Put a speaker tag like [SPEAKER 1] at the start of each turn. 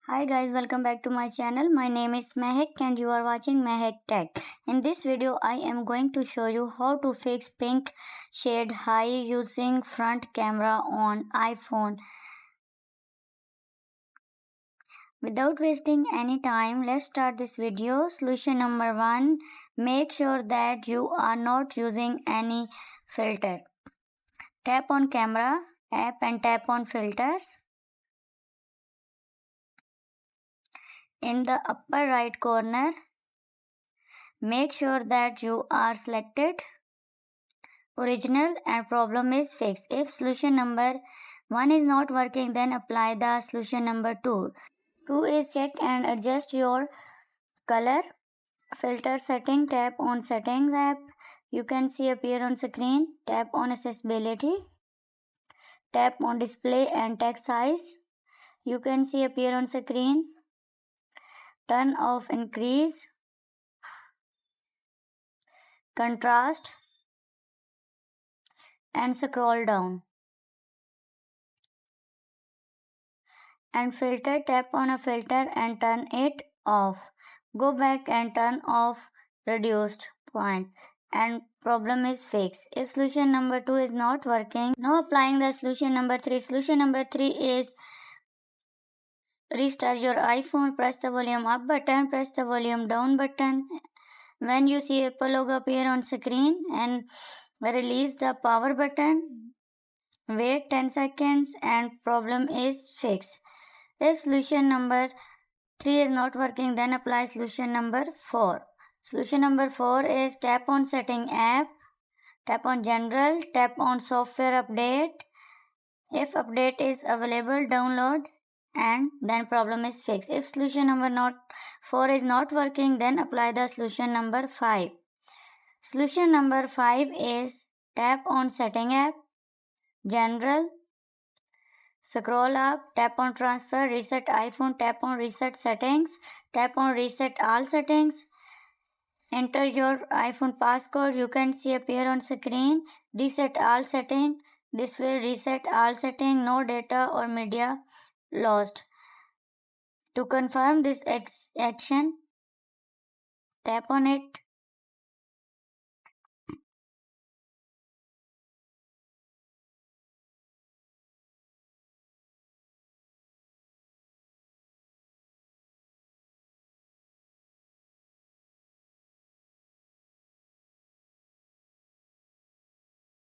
[SPEAKER 1] Hi guys, welcome back to my channel. My name is Mehak and you are watching Mehak Tech. In this video, I am going to show you how to fix pink shade high using front camera on iPhone. Without wasting any time, let's start this video. Solution number 1, make sure that you are not using any filter. Tap on camera app and tap on filters. In the upper right corner, make sure that you are selected original and problem is fixed. If solution number 1 is not working, then apply the solution number 2. 2 is check and adjust your color filter setting. Tap on settings app. You can see appear on screen. Tap on accessibility. Tap on display and text size. You can see appear on screen. Turn off increase, contrast and scroll down. And filter, tap on a filter and turn it off. Go back and turn off reduced point and problem is fixed. If solution number 2 is not working, now applying the solution number 3. Solution number 3 is restart your iPhone, press the volume up button, press the volume down button. When you see Apple logo appear on screen and release the power button, wait 10 seconds and problem is fixed. If solution number 3 is not working, then apply solution number 4. Solution number 4 is tap on setting app, tap on general, tap on software update. If update is available, download and then problem is fixed. If solution number 4 is not working, then apply the solution number 5. Solution number 5 is tap on setting app, general, scroll up, tap on transfer, reset iPhone, tap on reset settings, tap on reset all settings. Enter your iPhone passcode. You can see appear on screen. Reset all setting. This will reset all setting. No data or media lost. To confirm this action, tap on it.